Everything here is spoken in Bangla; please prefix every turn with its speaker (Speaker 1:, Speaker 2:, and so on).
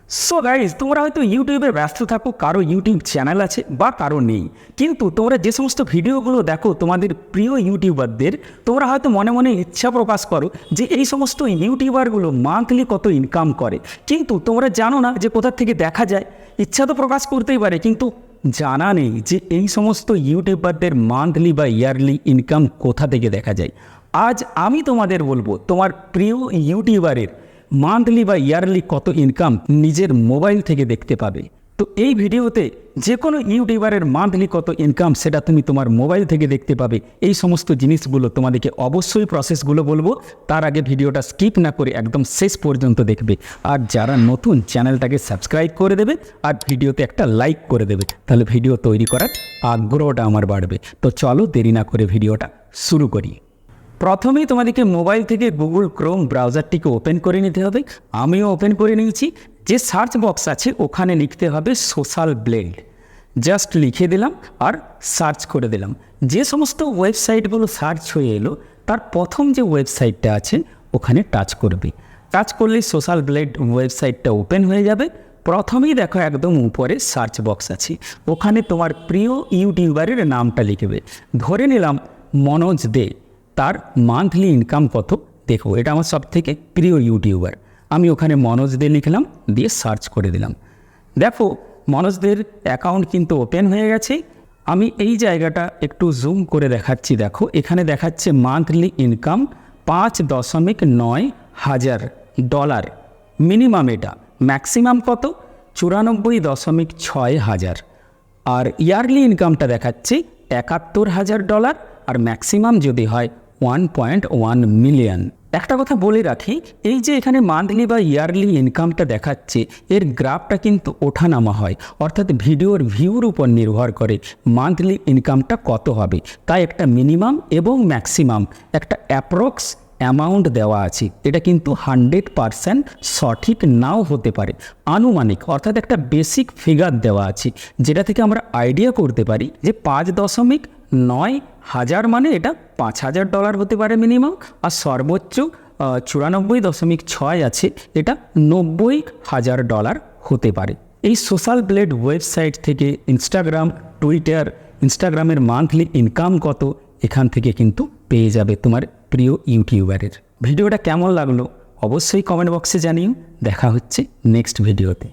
Speaker 1: সো গাইজ, তোমরা হয়তো ইউটিউবে ব্যস্ত থাকো, কারো ইউটিউব চ্যানেল আছে বা কারো নেই, কিন্তু তোমরা যে সমস্ত ভিডিওগুলো দেখো তোমাদের প্রিয় ইউটিউবারদের, তোমরা হয়তো মনে মনে ইচ্ছা প্রকাশ করো যে এই সমস্ত ইউটিউবারগুলো মান্থলি কত ইনকাম করে, কিন্তু তোমরা জানো না যে কোথা থেকে দেখা যায়। ইচ্ছা তো প্রকাশ করতেই পারে, কিন্তু জানা নেই যে এই সমস্ত ইউটিউবারদের মান্থলি বা ইয়ারলি ইনকাম কোথা থেকে দেখা যায়। আজ আমি তোমাদের বলবো তোমার প্রিয় ইউটিউবারের মান্থলি বা ইয়ারলি কত ইনকাম নিজের মোবাইল থেকে দেখতে পাবে। তো এই ভিডিওতে যে কোনো ইউটিউবারের মান্থলি কত ইনকাম সেটা তুমি তোমার মোবাইল থেকে দেখতে পাবে। এই সমস্ত জিনিসগুলো তোমাদেরকে অবশ্যই প্রসেসগুলো বলবো, তার আগে ভিডিওটা স্কিপ না করে একদম শেষ পর্যন্ত দেখবে। আর যারা নতুন, চ্যানেলটাকে সাবস্ক্রাইব করে দেবে আর ভিডিওতে একটা লাইক করে দেবে, তাহলে ভিডিও তৈরি করার আগ্রহটা আমার বাড়বে। তো চলো দেরি না করে ভিডিওটা শুরু করি। প্রথমেই তোমাদেরকে মোবাইল থেকে গুগল ক্রোম ব্রাউজারটিকে ওপেন করে নিতে হবে। আমিও ওপেন করে নিয়েছি। যে সার্চ বক্স আছে ওখানে লিখতে হবে সোশ্যাল ব্লেড। জাস্ট লিখে দিলাম আর সার্চ করে দিলাম। যে সমস্ত ওয়েবসাইটগুলো সার্চ হয়ে এলো তার প্রথম যে ওয়েবসাইটটা আছে ওখানে টাচ করবে। টাচ করলেই সোশ্যাল ব্লেড ওয়েবসাইটটা ওপেন হয়ে যাবে। প্রথমেই দেখো একদম উপরে সার্চ বক্স আছে, ওখানে তোমার প্রিয় ইউটিউবারের নামটা লিখবে। ধরে নিলাম মনোজ দে, তার মান্থলি ইনকাম কত দেখো, এটা আমার সবথেকে প্রিয় ইউটিউবার। আমি ওখানে মনোজ দে লিখলাম, দিয়ে সার্চ করে দিলাম। দেখো মনোজদের অ্যাকাউন্ট কিন্তু ওপেন হয়ে গেছে। আমি এই জায়গাটা একটু জুম করে দেখাচ্ছি। দেখো এখানে দেখাচ্ছে মান্থলি ইনকাম $5.9 মিনিমাম, এটা ম্যাক্সিমাম কত $94.6 আর ইয়ারলি ইনকামটা দেখাচ্ছে $71,000 আর ম্যাক্সিমাম যদি হয় 1.1 মিলিয়ন। একটা কথা বলে রাখি, এই যে এখানে মান্থলি বা ইয়ারলি ইনকামটা দেখাচ্ছে এর গ্রাফটা কিন্তু ওঠানামা হয়, অর্থাৎ ভিডিওর ভিউর উপর নির্ভর করে মান্থলি ইনকামটা কত হবে। তাই একটা মিনিমাম এবং ম্যাক্সিমাম একটা অ্যাপ্রক্স অ্যামাউন্ট দেওয়া আছে। এটা কিন্তু 100% সঠিক নাও হতে পারে, আনুমানিক, অর্থাৎ একটা বেসিক ফিগার দেওয়া আছে যেটা থেকে আমরা আইডিয়া করতে পারি যে 5.9 মানে এটা $5,000 হতে পারে মিনিমাম, আর সর্বোচ্চ 94.6 আছে, এটা $90,000 হতে পারে। এই সোশ্যাল ব্লেড ওয়েবসাইট থেকে ইনস্টাগ্রাম, টুইটার, ইনস্টাগ্রামের মান্থলি ইনকাম কত এখান থেকে কিন্তু পেয়ে যাবে তোমার প্রিয় ইউটিউবারের। ভিডিওটা কেমন লাগলো অবশ্যই কমেন্ট বক্সে জানিও। দেখা হচ্ছে নেক্সট ভিডিওতে।